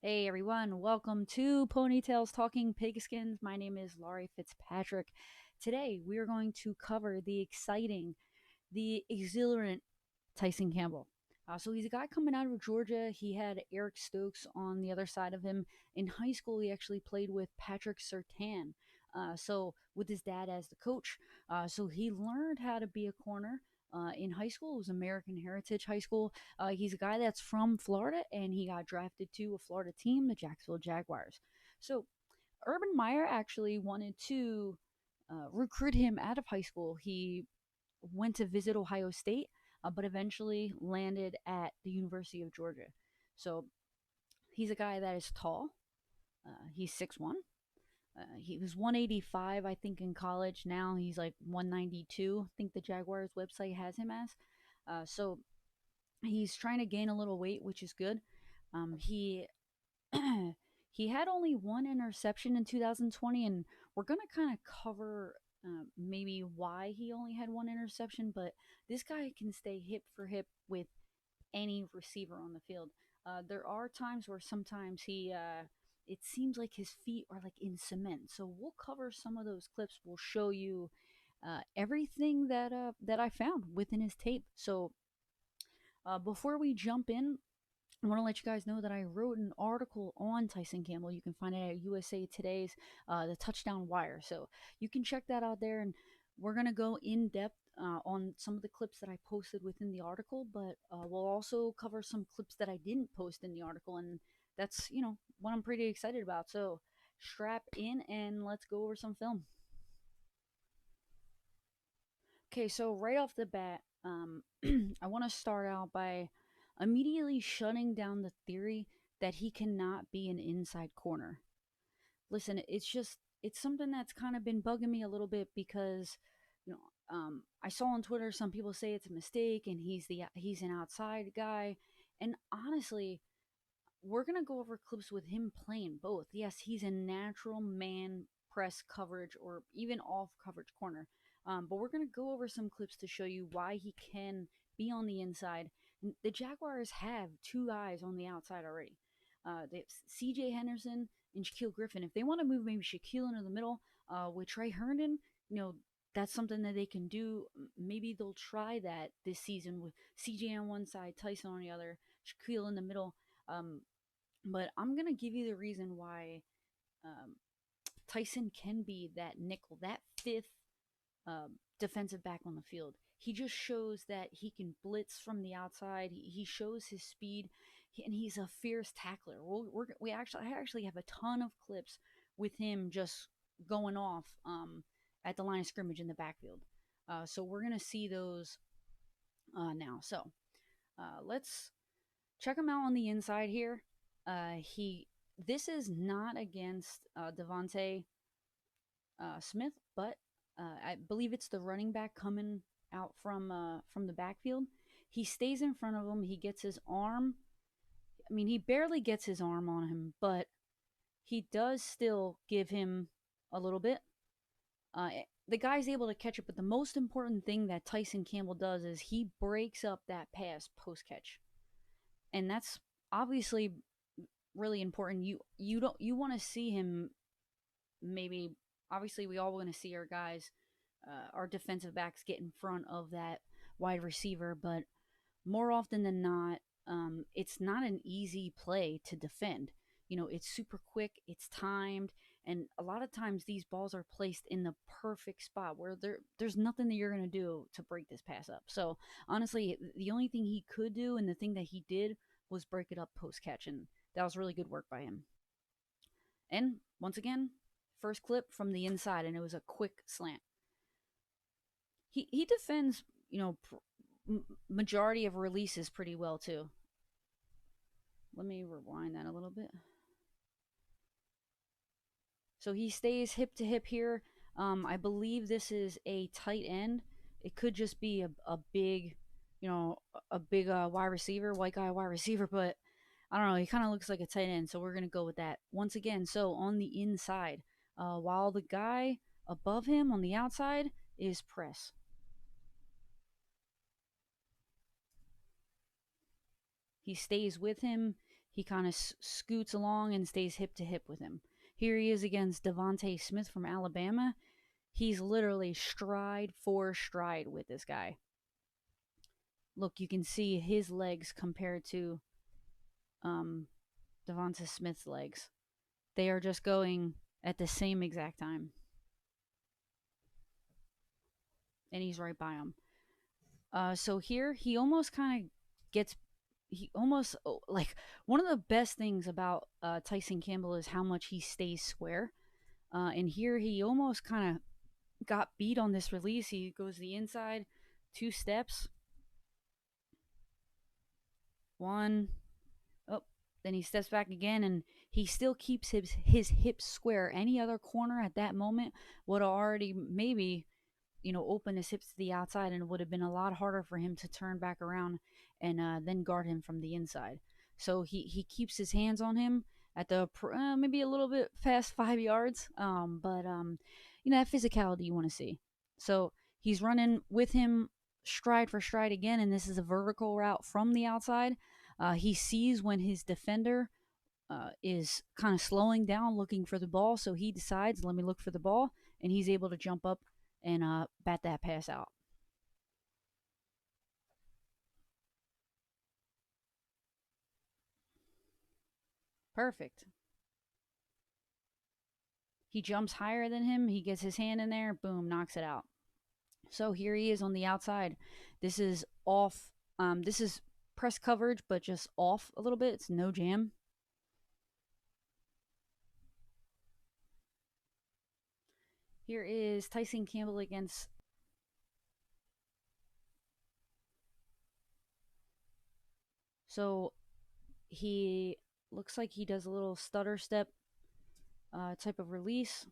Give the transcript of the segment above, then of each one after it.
Hey everyone, welcome to Ponytails Talking Pigskins. My name is Laurie Fitzpatrick. Today we are going to cover the exciting, the exhilarant Tyson Campbell. So he's a guy coming out of Georgia. He had Eric Stokes on the other side of him. In high school, he actually played with Patrick Surtain. So with his dad as the coach, so he learned how to be a corner. In high school, it was American Heritage High School. He's a guy that's from Florida, and he got drafted to a Florida team, the Jacksonville Jaguars. So Urban Meyer actually wanted to recruit him out of high school. He went to visit Ohio State, but eventually landed at the University of Georgia. So he's a guy that is tall. He's 6'1". He was 185, I think, in college. Now he's like 192. I think the Jaguars website has him as. So he's trying to gain a little weight, which is good. He he had only one interception in 2020, and we're gonna kind of cover maybe why he only had one interception. But this guy can stay hip for hip with any receiver on the field. There are times where sometimes it seems like his feet are like in cement. So we'll cover some of those clips. We'll show you everything that I found within his tape. So before we jump in, I want to let you guys know that I wrote an article on Tyson Campbell. You can find it at USA Today's The Touchdown Wire. So you can check that out there. And we're going to go in depth on some of the clips that I posted within the article, but we'll also cover some clips that I didn't post in the article. And that's, what I'm pretty excited about. So strap in and let's go over some film. Okay, so right off the bat, I want to start out by immediately shutting down the theory that he cannot be an inside corner. Listen, it's something that's kind of been bugging me a little bit because, I saw on Twitter some people say it's a mistake and he's an outside guy, and honestly, we're gonna go over clips with him playing both. Yes, he's a natural man press coverage or even off coverage corner. But we're gonna go over some clips to show you why he can be on the inside. The Jaguars have two guys on the outside already. They have C.J. Henderson and Shaquill Griffin. If they want to move maybe Shaquill into the middle with Trey Herndon, that's something that they can do. Maybe they'll try that this season with CJ on one side, Tyson on the other, Shaquill in the middle. Um, but I'm gonna give you the reason why um, Tyson can be that nickel, that fifth defensive back on the field. He just shows that he can blitz from the outside. He shows his speed, and he's a fierce tackler. I actually have a ton of clips with him just going off at the line of scrimmage in the backfield. So we're gonna see those now. So let's check him out on the inside here. He This is not against Devontae Smith, but I believe it's the running back coming out from the backfield. He stays in front of him. He gets his arm. I mean, he barely gets his arm on him, but he does still give him a little bit. The guy's able to catch it, but the most important thing that Tyson Campbell does is he breaks up that pass post catch, and that's obviously really important. You want to see him maybe. Obviously, we all want to see our guys, our defensive backs, get in front of that wide receiver, but more often than not, it's not an easy play to defend. It's super quick, it's timed, and a lot of times these balls are placed in the perfect spot where there's nothing that you're going to do to break this pass up. So honestly, the only thing he could do and the thing that he did was break it up post catch, and that was really good work by him. And once again, first clip from the inside, and it was a quick slant. He defends, majority of releases pretty well too. Let me rewind that a little bit. So he stays hip to hip here. I believe this is a tight end. It could just be a big, a big wide receiver, white guy wide receiver, but I don't know. He kind of looks like a tight end, so we're going to go with that. Once again, so on the inside, while the guy above him on the outside is press. He stays with him. He kind of scoots along and stays hip to hip with him. Here he is against Devontae Smith from Alabama. He's literally stride for stride with this guy. Look, you can see his legs compared to um, Devonta Smith's legs. They are just going at the same exact time. And he's right by him. So here, he almost kind of gets. He almost like one of the best things about Tyson Campbell is how much he stays square. And here he almost kind of got beat on this release. He goes the inside, 2 steps, one, oh, then he steps back again, and he still keeps his hips square. Any other corner at that moment would have already maybe open his hips to the outside, and it would have been a lot harder for him to turn back around and then guard him from the inside. So he keeps his hands on him at the maybe a little bit past 5 yards, but that physicality you want to see. So he's running with him stride for stride again, and this is a vertical route from the outside. He sees when his defender is kind of slowing down, looking for the ball, so he decides, let me look for the ball, and he's able to jump up and bat that pass out. Perfect. He jumps higher than him. He gets his hand in there. Boom, knocks it out. So here he is on the outside. This is off. This is press coverage, but just off a little bit. It's no jam. Here is Tyson Campbell against. So he looks like he does a little stutter step type of release.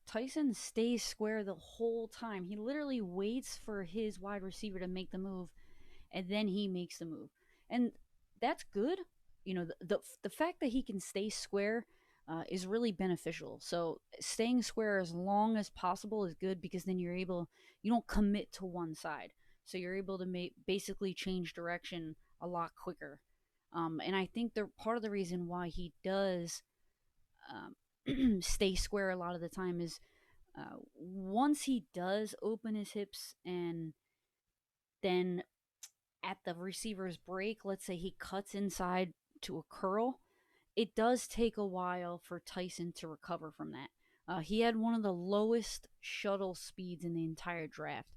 Tyson stays square the whole time. He literally waits for his wide receiver to make the move, and then he makes the move. And that's good. The fact that he can stay square is really beneficial. So staying square as long as possible is good, because then you don't commit to one side. So you're able to basically change direction a lot quicker. And I think part of the reason why he does stay square a lot of the time is once he does open his hips, and then at the receiver's break, let's say he cuts inside to a curl, it does take a while for Tyson to recover from that. He had one of the lowest shuttle speeds in the entire draft.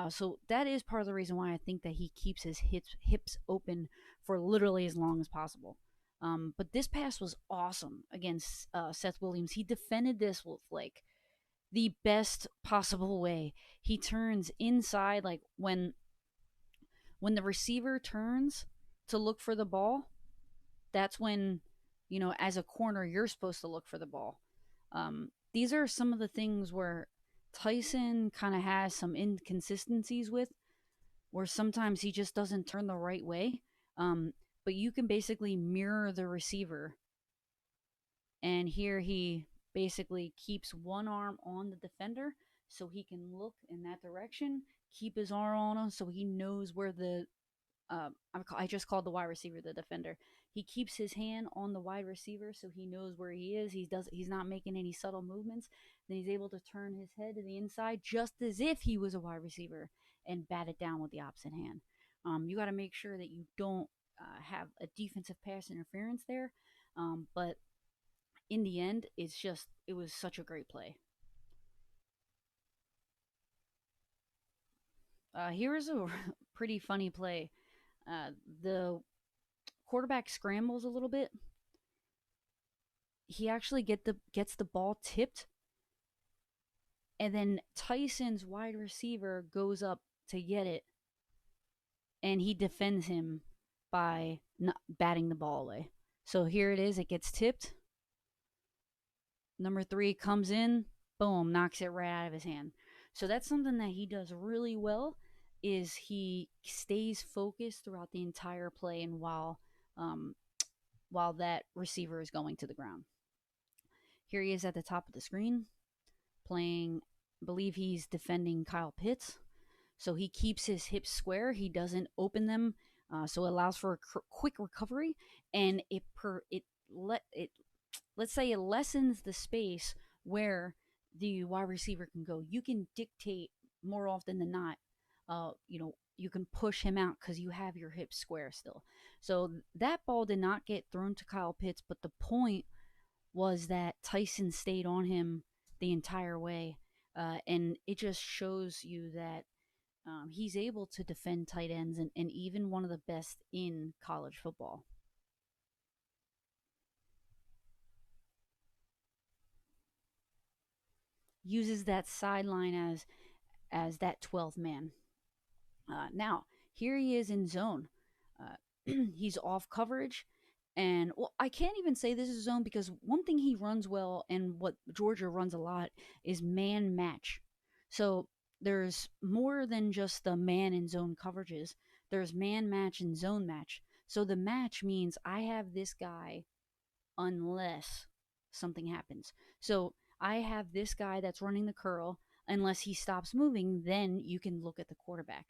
So that is part of the reason why I think that he keeps his hips open for literally as long as possible. But this pass was awesome against Seth Williams. He defended this with the best possible way. He turns inside, like when the receiver turns to look for the ball, that's when, as a corner, you're supposed to look for the ball. These are some of the things where Tyson kind of has some inconsistencies with, where sometimes he just doesn't turn the right way. But you can basically mirror the receiver. And here he basically keeps one arm on the defender so he can look in that direction, keep his arm on him so he knows where I just called the wide receiver the defender. He keeps his hand on the wide receiver so he knows where he is. He's not making any subtle movements. Then he's able to turn his head to the inside just as if he was a wide receiver and bat it down with the opposite hand. You got to make sure that you don't have a defensive pass interference there. But in the end, it was such a great play. Here is a pretty funny play. The quarterback scrambles a little bit. He actually gets the ball tipped, and then Tyson's wide receiver goes up to get it, and he defends him by not batting the ball away. So here it is. It gets tipped. Number 3 comes in, boom, knocks it right out of his hand. So that's something that he does really well, is he stays focused throughout the entire play, and while that receiver is going to the ground. Here he is at the top of the screen playing, I believe he's defending Kyle Pitts. So he keeps his hips square. He doesn't open them, so it allows for a quick recovery, and it let's say it lessens the space where the wide receiver can go. You can dictate more often than not. You can push him out because you have your hips square still. So that ball did not get thrown to Kyle Pitts, but the point was that Tyson stayed on him the entire way. And it just shows you that he's able to defend tight ends and even one of the best in college football. Uses that sideline as that 12th man. Now, here he is in zone. He's off coverage. And well, I can't even say this is zone because one thing he runs well and what Georgia runs a lot is man match. So there's more than just the man and zone coverages. There's man match and zone match. So the match means I have this guy unless something happens. So I have this guy that's running the curl. Unless he stops moving, then you can look at the quarterback.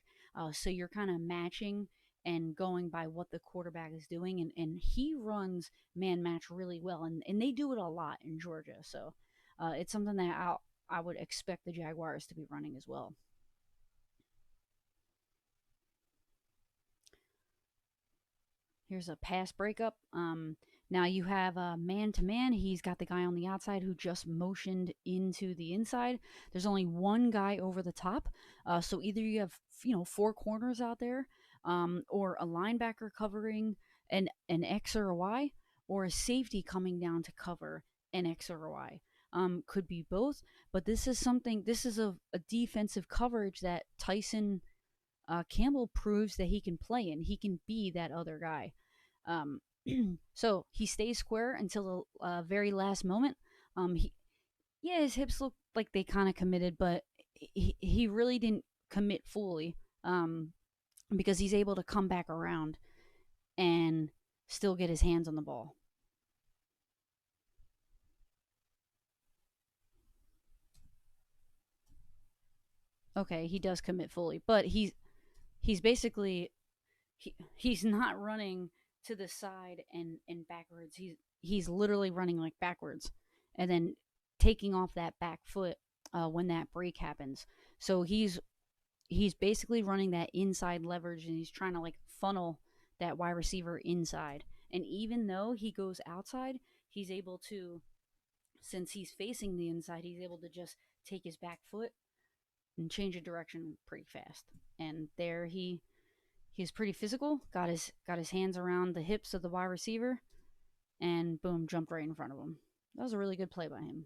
So you're kind of matching and going by what the quarterback is doing. And he runs man match really well. And they do it a lot in Georgia. So it's something that I would expect the Jaguars to be running as well. Here's a pass breakup. Now you have a man to man. He's got the guy on the outside who just motioned into the inside. There's only one guy over the top. So either you have four corners out there, or a linebacker covering an X or a Y, or a safety coming down to cover an X or a Y. Could be both, but this is something. This is a defensive coverage that Tyson Campbell proves that he can play in. He can be that other guy. Um, so he stays square until the very last moment. Yeah, his hips look like they kind of committed, but he really didn't commit fully because he's able to come back around and still get his hands on the ball. Okay, he does commit fully, but he's basically he's not running to the side and backwards. He's literally running like backwards, and then taking off that back foot when that break happens. So he's basically running that inside leverage, and he's trying to like funnel that wide receiver inside. And even though he goes outside, he's able to, since he's facing the inside, he's able to just take his back foot and change a direction pretty fast. And there he's pretty physical. Got his hands around the hips of the wide receiver, and boom, jumped right in front of him. That was a really good play by him.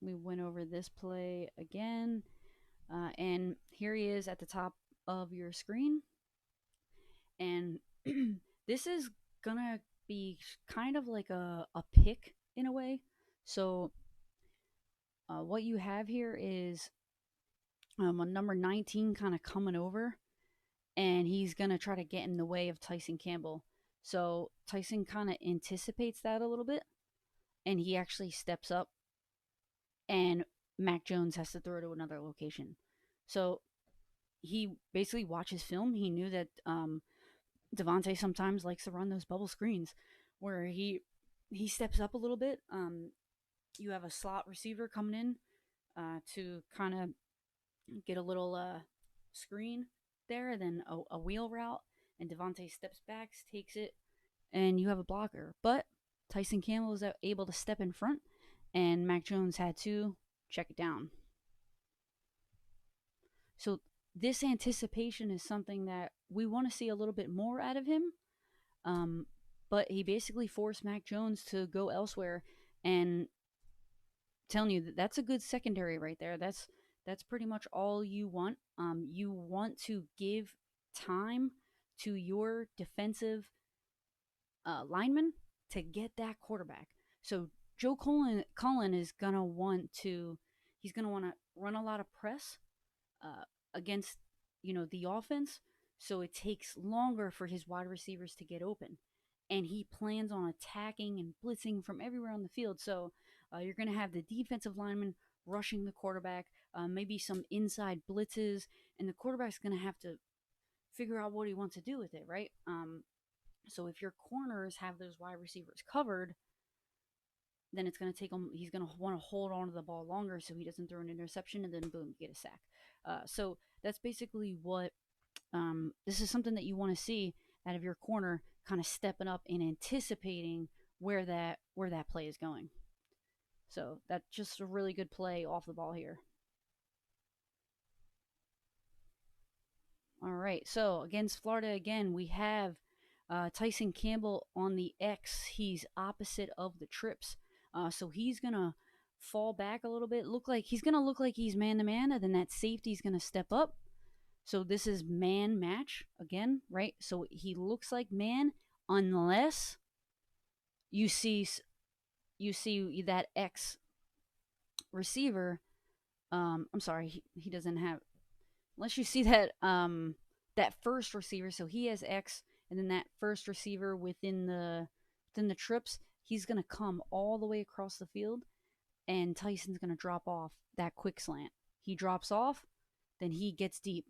We went over this play again, and here he is at the top of your screen. And this is gonna be kind of like a pick in a way. So what you have here is a number 19 kind of coming over, and he's going to try to get in the way of Tyson Campbell. So Tyson kind of anticipates that a little bit, and he actually steps up, and Mac Jones has to throw to another location. So he basically watches film. He knew that Devontae sometimes likes to run those bubble screens where he steps up a little bit. You have a slot receiver coming in to kind of get a little screen there, and then a wheel route, and Devontae steps back, takes it, and you have a blocker. But Tyson Campbell was able to step in front, and Mac Jones had to check it down. So this anticipation is something that we want to see a little bit more out of him. Um, but he basically forced Mac Jones to go elsewhere, and telling you that that's a good secondary right there. That's pretty much all you want. You want to give time to your defensive lineman to get that quarterback. So Joe Cullen is gonna want to. He's gonna want to run a lot of press against the offense. So it takes longer for his wide receivers to get open, and he plans on attacking and blitzing from everywhere on the field. So You're going to have the defensive lineman rushing the quarterback, maybe some inside blitzes, and the quarterback's going to have to figure out what he wants to do with it, right? So if your corners have those wide receivers covered, then it's going to take him. He's going to want to hold on to the ball longer so he doesn't throw an interception, and then boom, get a sack. So that's basically what this is something that you want to see out of your corner, kind of stepping up and anticipating where that play is going. So that's just a really good play off the ball here. All right. So against Florida again, we have Tyson Campbell on the X. He's opposite of the trips. So he's going to fall back a little bit. He's going to look like he's man to man, and then that safety's going to step up. So this is man match again, right? So he looks like man unless you see that X receiver. I'm sorry, he doesn't have, unless you see that first receiver. So he has X, and then that first receiver within the trips, he's gonna come all the way across the field, and Tyson's gonna drop off that quick slant. He drops off, then he gets deep.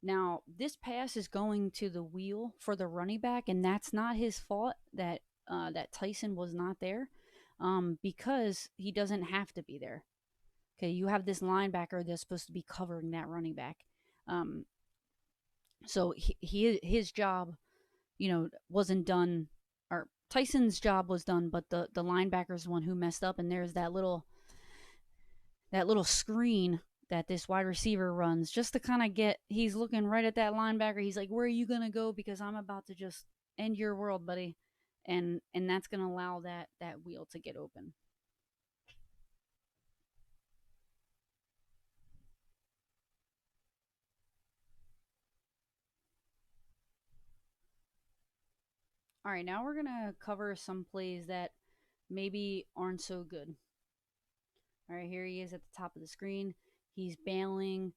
Now this pass is going to the wheel for the running back, and that's not his fault that Tyson was not there, because he doesn't have to be there. Okay, you have this linebacker that's supposed to be covering that running back. Um, so his job, wasn't done, or Tyson's job was done, but the linebacker's the one who messed up. And there's that little screen that this wide receiver runs just to kind of get. He's looking right at that linebacker. He's like, "Where are you gonna go? Because I'm about to just end your world, buddy." And that's gonna allow that wheel to get open. All right, now we're gonna cover some plays that maybe aren't so good. All right, here he is at the top of the screen. He's bailing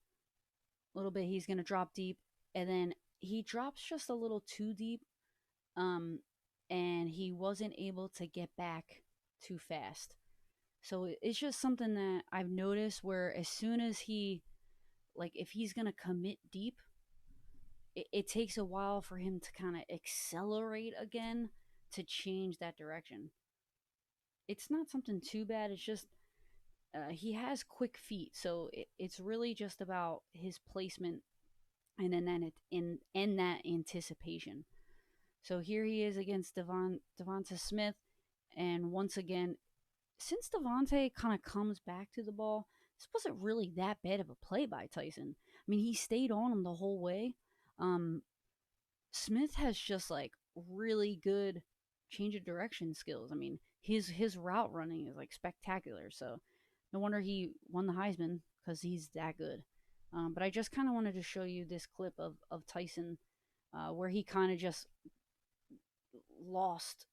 a little bit. He's gonna drop deep, and then he drops just a little too deep, um, and he wasn't able to get back too fast. So it's just something that I've noticed where as soon as if he's gonna commit deep, it takes a while for him to kind of accelerate again to change that direction. It's not something too bad. It's just he has quick feet, so it's really just about his placement and then in that anticipation. So here he is against Devonta Smith, and once again, since Devonta kind of comes back to the ball, this wasn't really that bad of a play by Tyson. I mean, he stayed on him the whole way. Um, Smith has just like really good change of direction skills. I mean, his route running is like spectacular. So no wonder he won the Heisman because he's that good. But I just kind of wanted to show you this clip of Tyson where he kind of just lost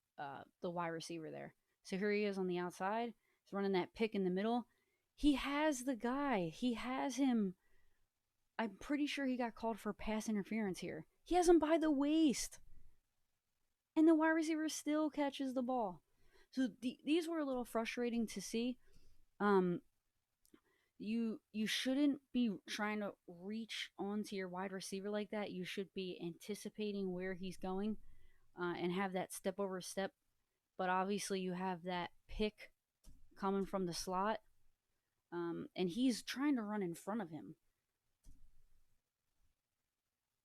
the wide receiver there. So here he is on the outside. He's running that pick in the middle. He has the guy. He has him. I'm pretty sure he got called for pass interference here. He has him by the waist, and the wide receiver still catches the ball. So these were a little frustrating to see. Um, you shouldn't be trying to reach onto your wide receiver like that. You should be anticipating where he's going, and have that step over step. But obviously, you have that pick coming from the slot, and he's trying to run in front of him.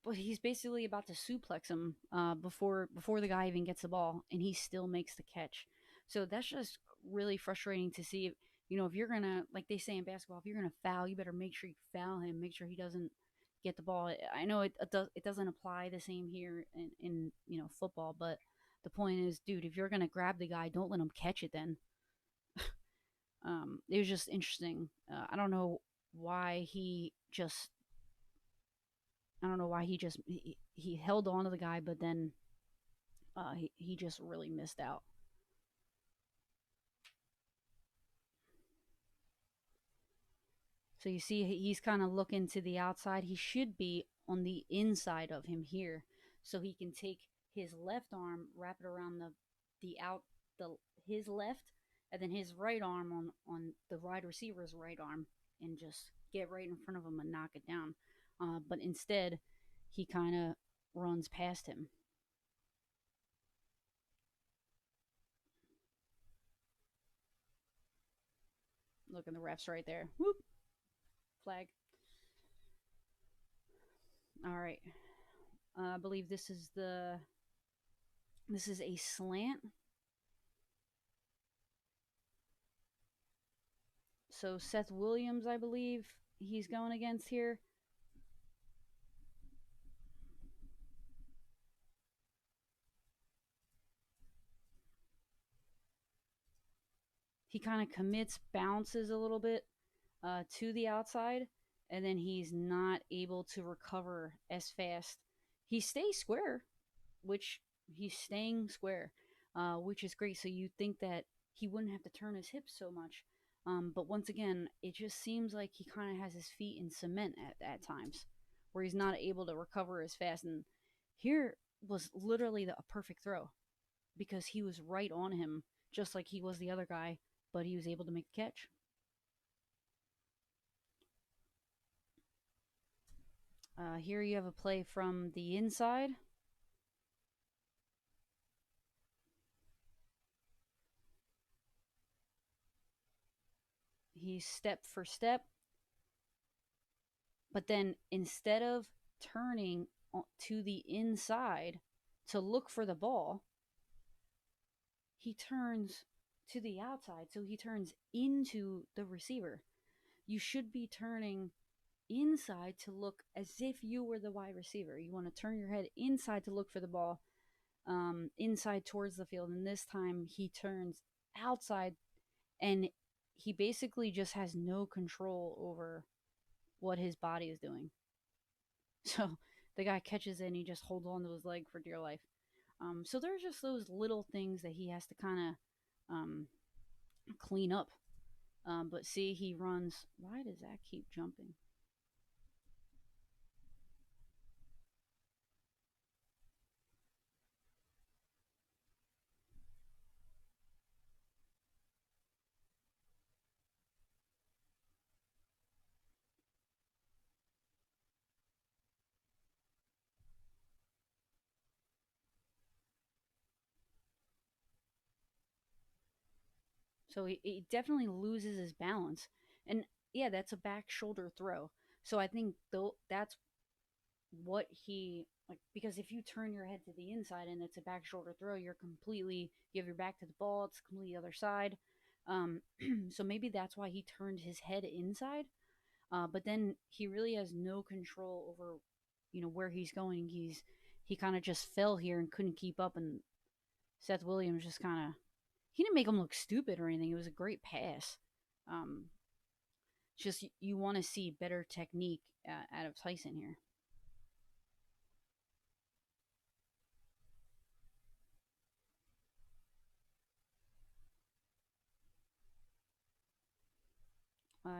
But he's basically about to suplex him before the guy even gets the ball, and he still makes the catch. So that's just really frustrating to see. If you're gonna, like they say in basketball, if you're gonna foul, you better make sure you foul him. Make sure he doesn't get the ball. I know it doesn't apply the same here in football, but the point is, dude, if you're gonna grab the guy, don't let him catch it. Then it was just interesting. I don't know why he just I don't know why he held on to the guy, but then he just really missed out. So you see, he's kind of looking to the outside. He should be on the inside of him here, so he can take his left arm, wrap it around the out the his left, and then his right arm on the wide receiver's right arm and just get right in front of him and knock it down. But instead, he kind of runs past him. Look at the refs right there. Whoop, flag. All right. I believe this is a slant. So Seth Williams, I believe he's going against here. He kind of commits, bounces a little bit to the outside, and then he's not able to recover as fast. He stays square, which he's staying square, which is great. So you think that he wouldn't have to turn his hips so much. But once again, it just seems like he kind of has his feet in cement at times, where he's not able to recover as fast. And here was literally a perfect throw because he was right on him, just like he was the other guy, but he was able to make the catch. Here you have a play from the inside. He's step for step, but then instead of turning to the inside to look for the ball, he turns to the outside. So he turns into the receiver. You should be turning inside to look as if you were the wide receiver. You want to turn your head inside to look for the ball, inside towards the field. And this time he turns outside and he basically just has no control over what his body is doing. So the guy catches it and he just holds on to his leg for dear life. So there's just those little things that he has to kind of clean up. But see, he runs. Why does that keep jumping? So he definitely loses his balance. And yeah, that's a back shoulder throw. So I think though that's what he like because if you turn your head to the inside and it's a back shoulder throw, you have your back to the ball, it's completely the other side. Um, so maybe that's why he turned his head inside. But then he really has no control over, where he's going. He kind of just fell here and couldn't keep up, and Seth Williams just kind of he didn't make him look stupid or anything. It was a great pass. Um, just you want to see better technique out of Tyson here.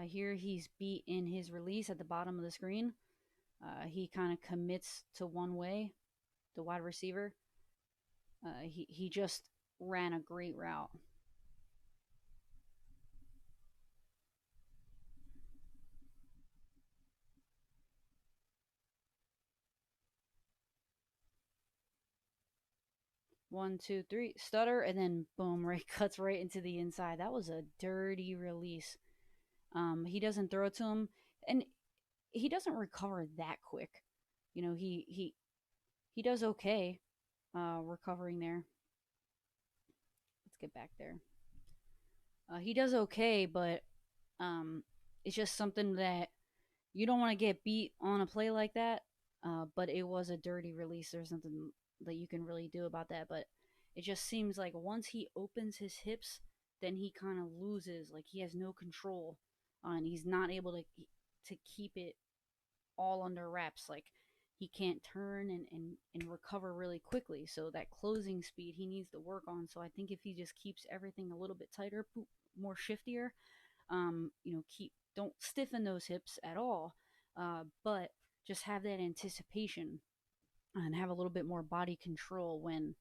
Here he's beat in his release at the bottom of the screen. He kind of commits to one way, the wide receiver. He just ran a great route. 1, 2, 3, stutter, and then boom, right cuts right into the inside. That was a dirty release. He doesn't throw it to him, and he doesn't recover that quick. He does okay, recovering there. Let's get back there. He does okay, but it's just something that you don't want to get beat on a play like that. But it was a dirty release. There's nothing that you can really do about that. But it just seems like once he opens his hips, then he kind of loses. Like he has no control, and he's not able to keep it all under wraps. Like he can't turn and recover really quickly. So that closing speed he needs to work on. So I think if he just keeps everything a little bit tighter, more shiftier, keep don't stiffen those hips at all, but just have that anticipation and have a little bit more body control when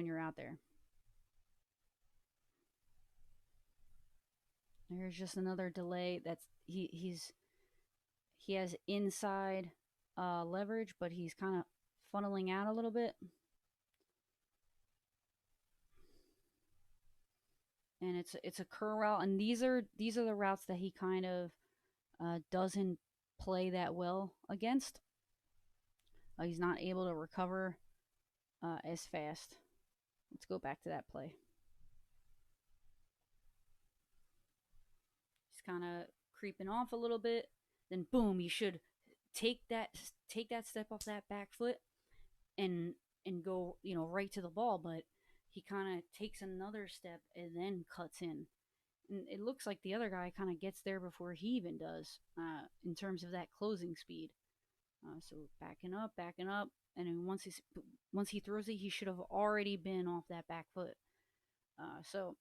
you're out there. There's just another delay. He has inside leverage, but he's kind of funneling out a little bit. And it's a curl route, and these are the routes that he kind of doesn't play that well against. He's not able to recover as fast. Let's go back to that play. He's kind of creeping off a little bit. Then boom, you should take that step off that back foot and go right to the ball. But he kind of takes another step and then cuts in. And it looks like the other guy kind of gets there before he even does in terms of that closing speed. So backing up, and then once he throws it, he should have already been off that back foot. So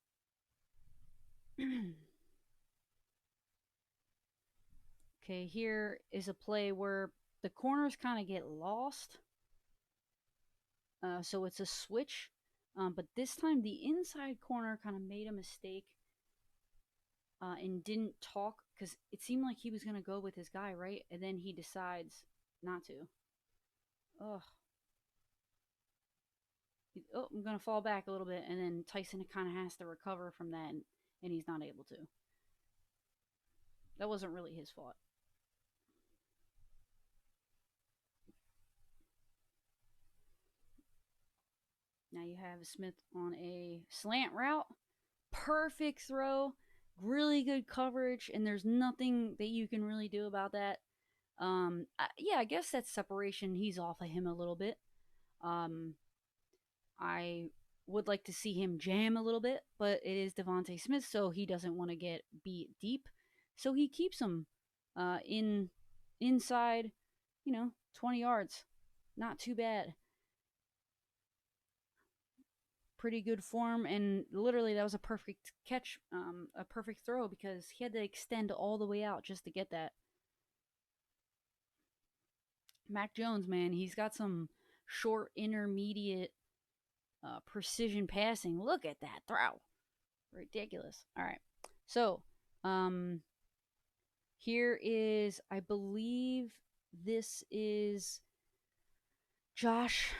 okay, here is a play where the corners kind of get lost. So it's a switch, but this time the inside corner kind of made a mistake and didn't talk because it seemed like he was going to go with his guy, right? And then he decides not to. Ugh. Oh, I'm going to fall back a little bit. And then Tyson kind of has to recover from that, and he's not able to. That wasn't really his fault. Now you have Smith on a slant route. Perfect throw. Really good coverage, and there's nothing that you can really do about that. Yeah, I guess that separation, he's off of him a little bit. I would like to see him jam a little bit, but it is Devontae Smith, so he doesn't want to get beat deep. So he keeps him inside, 20 yards. Not too bad. Pretty good form, and literally that was a perfect catch, a perfect throw because he had to extend all the way out just to get that. Mac Jones, man, he's got some short intermediate precision passing. Look at that throw. Ridiculous. All right. So, here is, I believe this is Josh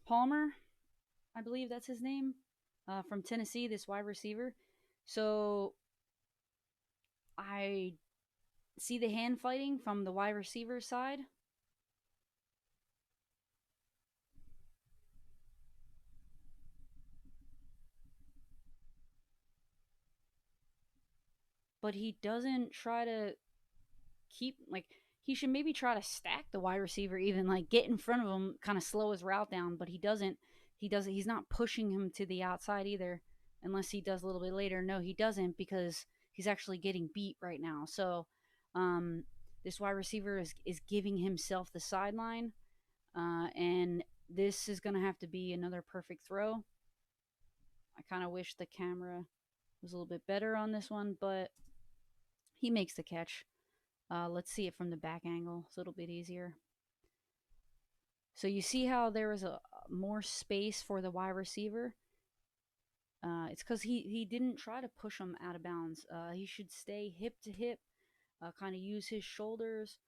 Palmer. I believe that's his name, from Tennessee, this wide receiver. So, I see the hand fighting from the wide receiver side. But he doesn't try to keep, like, he should maybe try to stack the wide receiver, even like get in front of him, kind of slow his route down, but he doesn't. He's not pushing him to the outside either, unless he does a little bit later. No, he doesn't, because he's actually getting beat right now. So this wide receiver is giving himself the sideline, and this is going to have to be another perfect throw. I kind of wish the camera was a little bit better on this one, but he makes the catch. Let's see it from the back angle. It's a little bit easier. So you see how there was a more space for the wide receiver? It's because he didn't try to push him out of bounds. He should stay hip to hip, kind of use his shoulders,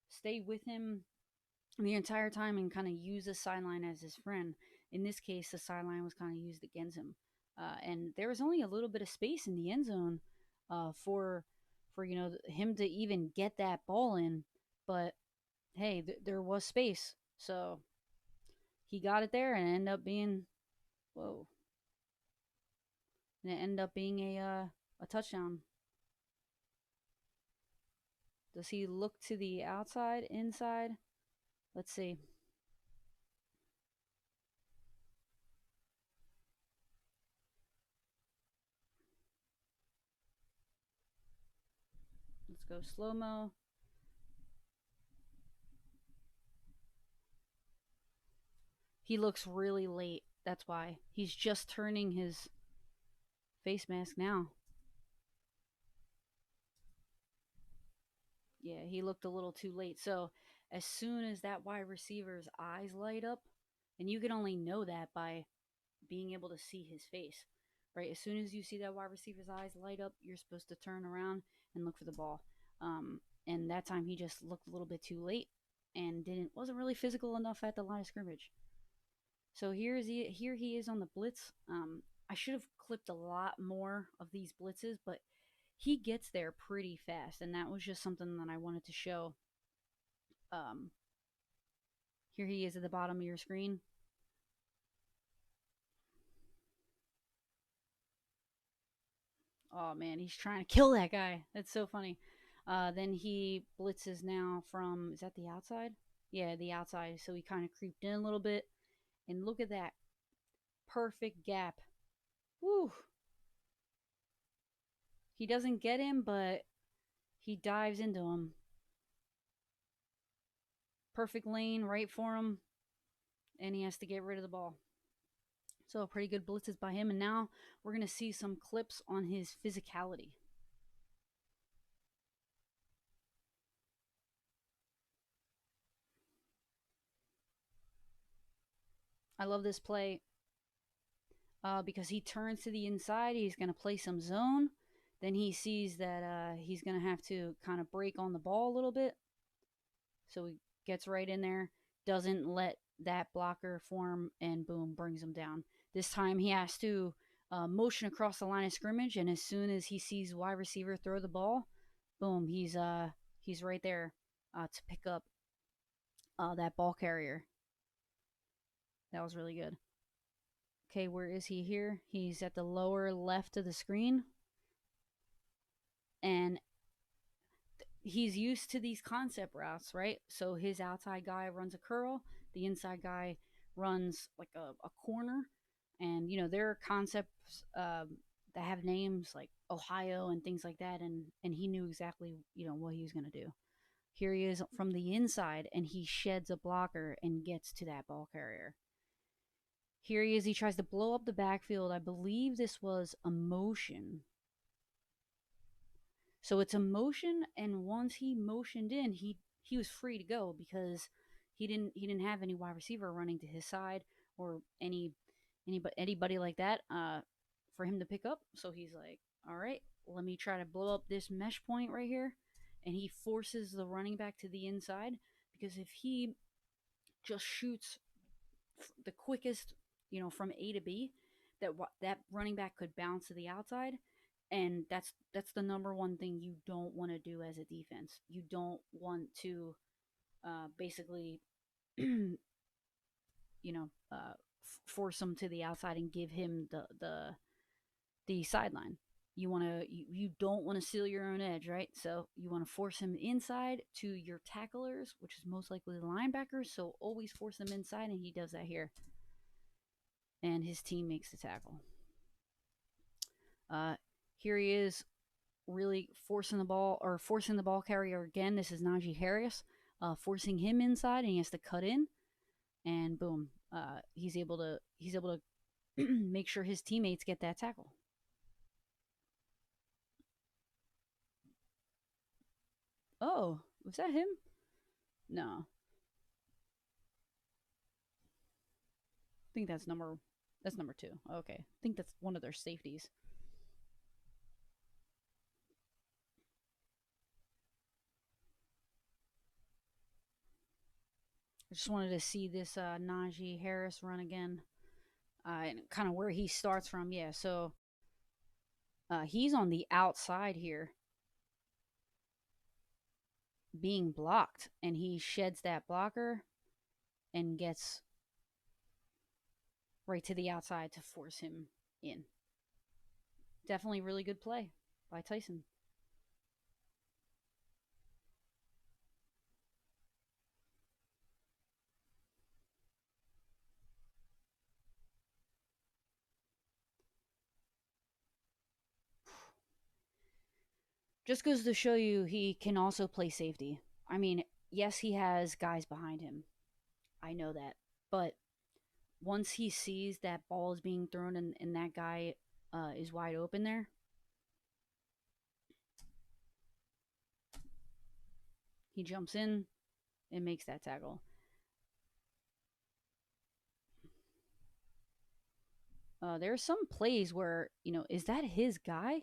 stay with him the entire time, and kind of use the sideline as his friend. In this case, the sideline was kind of used against him. And there was only a little bit of space in the end zone for him to even get that ball in. But hey, there was space, so he got it there, and it ended up being whoa. And it ended up being a touchdown. Does he look to the outside, inside? Let's see. Let's go slow-mo. He looks really late. That's why. He's just turning his face mask now. Yeah, he looked a little too late. So as soon as that wide receiver's eyes light up, and you can only know that by being able to see his face. right? As soon as you see that wide receiver's eyes light up, you're supposed to turn around and look for the ball. And that time he just looked a little bit too late and didn't wasn't really physical enough at the line of scrimmage. So here he is on the blitz. I should have clipped a lot more of these blitzes, but he gets there pretty fast, and that was just something that I wanted to show. Um, Here he is at the bottom of your screen. Oh man, he's trying to kill that guy. That's so funny. Then he blitzes now from, is that the outside? Yeah, the outside. So he kind of creeped in a little bit, and look at that perfect gap. Woo! He doesn't get him, but he dives into him. Perfect lane right for him, and he has to get rid of the ball. So pretty good blitzes by him, and now we're gonna see some clips on his physicality. I love this play because he turns to the inside. He's going to play some zone. Then he sees that he's going to have to kind of break on the ball a little bit. So he gets right in there, doesn't let that blocker form, and boom, brings him down. This time he has to motion across the line of scrimmage, and as soon as he sees wide receiver throw the ball, boom, he's right there to pick up that ball carrier. That was really good. Okay, where is he here? He's at the lower left of the screen. And he's used to these concept routes, right? So his outside guy runs a curl, the inside guy runs like a corner. And, you know, there are concepts that have names like Ohio and things like that. And he knew exactly, you know, what he was going to do. Here he is from the inside, and he sheds a blocker and gets to that ball carrier. Here he is. He tries to blow up the backfield. I believe this was a motion. So it's a motion, and once he motioned in, he was free to go because he didn't have any wide receiver running to his side or anybody like that for him to pick up. So he's like, all right, let me try to blow up this mesh point right here, and he forces the running back to the inside because if he just shoots the quickest, you know, from A to B, that running back could bounce to the outside, and that's the number one thing you don't want to do as a defense. You don't want to basically, you know, force him to the outside and give him the sideline. You don't want to seal your own edge, right? So you want to force him inside to your tacklers, which is most likely the linebackers. So always force them inside, and he does that here. And his team makes the tackle. Here he is, really forcing the ball carrier again. This is Najee Harris, forcing him inside, and he has to cut in, and boom, he's able to make sure his teammates get that tackle. Oh, was that him? No, I think that's number 2. Okay, I think that's one of their safeties. I just wanted to see this Najee Harris run again, and kind of where he starts from. Yeah, so he's on the outside here, being blocked, and he sheds that blocker and gets right to the outside to force him in. Definitely really good play by Tyson. Just goes to show you he can also play safety. I mean, yes, he has guys behind him. I know that. But once he sees that ball is being thrown and that guy is wide open there, he jumps in and makes that tackle. There's some plays where, is that his guy?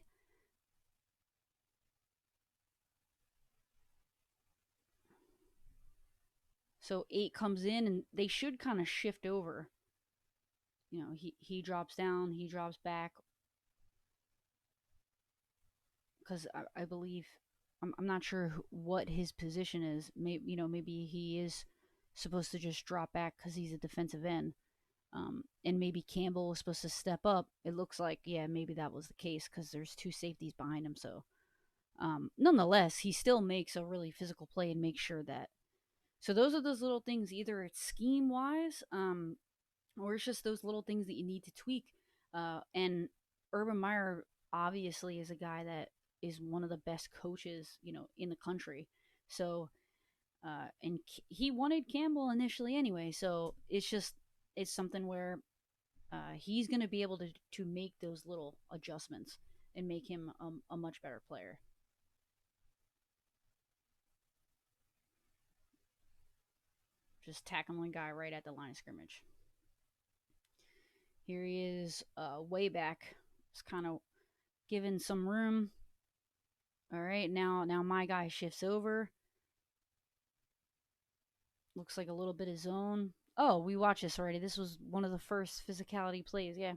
So 8 comes in and they should kind of shift over. He drops down, he drops back because I believe I'm not sure what his position is. Maybe he is supposed to just drop back because he's a defensive end. And maybe Campbell was supposed to step up. It looks like, yeah, maybe that was the case because there's two safeties behind him. So, nonetheless, he still makes a really physical play and makes sure that. So those are those little things. Either it's scheme wise, or it's just those little things that you need to tweak. And Urban Meyer obviously is a guy that is one of the best coaches, in the country. So, and he wanted Campbell initially anyway. So it's something where he's going to be able to make those little adjustments and make him a much better player. Just tackling one guy right at the line of scrimmage. Here he is, way back. Just kind of giving some room. All right, now my guy shifts over. Looks like a little bit of zone. Oh, we watched this already. This was one of the first physicality plays. Yeah.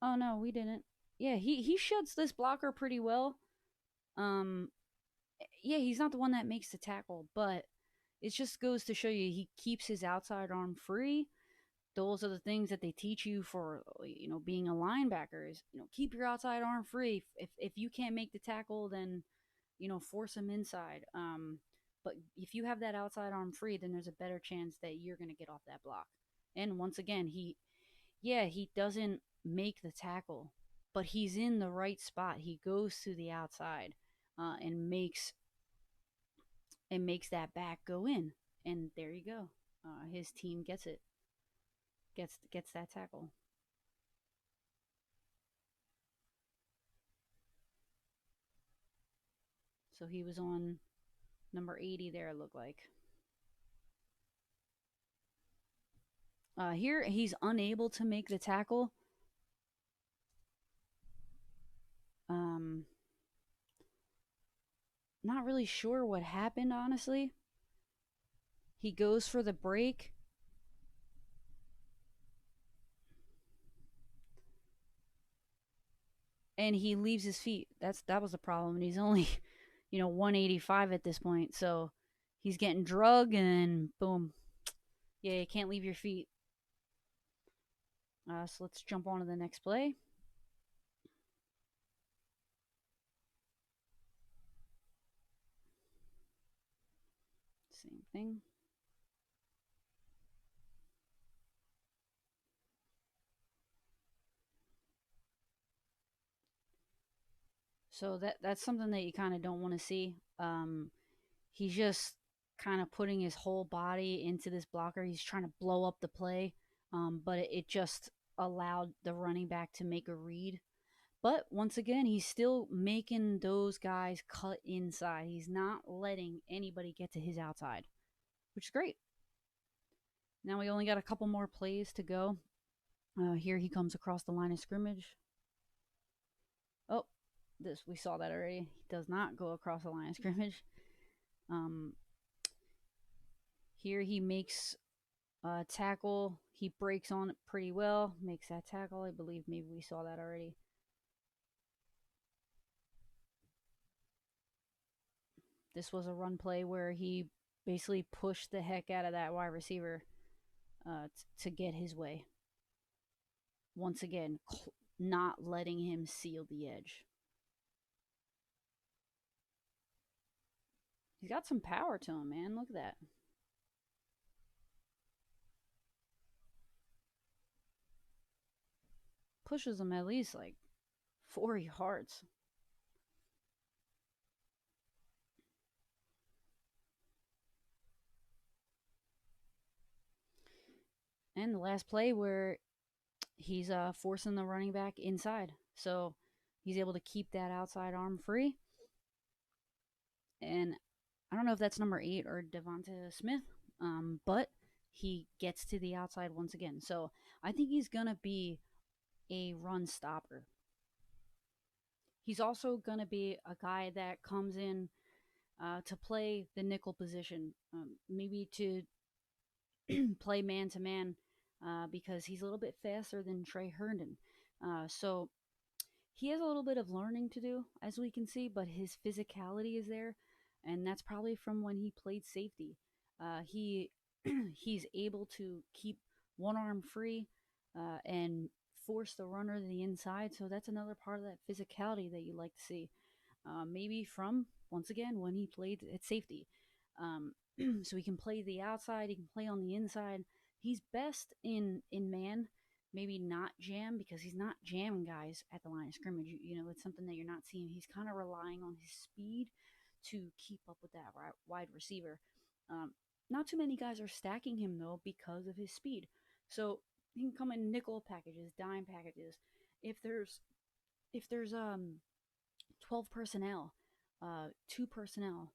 Oh no, we didn't. Yeah, he shuts this blocker pretty well. Um, yeah, he's not the one that makes the tackle, but it just goes to show you he keeps his outside arm free. Those are the things that they teach you for being a linebacker is keep your outside arm free. If you can't make the tackle, then force him inside. But if you have that outside arm free, then there's a better chance that you're going to get off that block. And once again, he doesn't make the tackle, but he's in the right spot. He goes to the outside and makes that back go in, and there you go. His team gets it, gets that tackle. So he was on number 80 there. It looked like. Here he's unable to make the tackle. Um, Not really sure what happened, honestly. He goes for the break. And he leaves his feet. That was the problem. And he's only, 185 at this point. So he's getting drugged and boom. Yeah, you can't leave your feet. So let's jump on to the next play. Same thing. So that's something that you kind of don't want to see. He's just kind of putting his whole body into this blocker. He's trying to blow up the play, but it just allowed the running back to make a read. But once again, he's still making those guys cut inside. He's not letting anybody get to his outside, which is great. Now we only got a couple more plays to go. Here he comes across the line of scrimmage. Oh, this we saw that already. He does not go across the line of scrimmage. Um, Here he makes a tackle. He breaks on it pretty well. Makes that tackle. I believe maybe we saw that already. This was a run play where he basically pushed the heck out of that wide receiver to get his way. Once again, not letting him seal the edge. He's got some power to him, man. Look at that. Pushes him at least like 4 yards. And the last play where he's forcing the running back inside. So he's able to keep that outside arm free. And I don't know if that's number 8 or Devonta Smith, but he gets to the outside once again. So I think he's going to be a run stopper. He's also going to be a guy that comes in to play the nickel position, maybe to play man to man because he's a little bit faster than Trey Herndon. So he has a little bit of learning to do, as we can see, but his physicality is there, and that's probably from when he played safety. He he's able to keep one arm free and force the runner to the inside. So that's another part of that physicality that you like to see. Maybe from once again when he played at safety. Um, so he can play the outside, he can play on the inside. He's best in man, maybe not jam because he's not jamming guys at the line of scrimmage. You know, it's something that you're not seeing. He's kind of relying on his speed to keep up with that wide receiver. Um, Not too many guys are stacking him though because of his speed. So he can come in nickel packages, dime packages. If there's if there's 12 personnel, 2 personnel,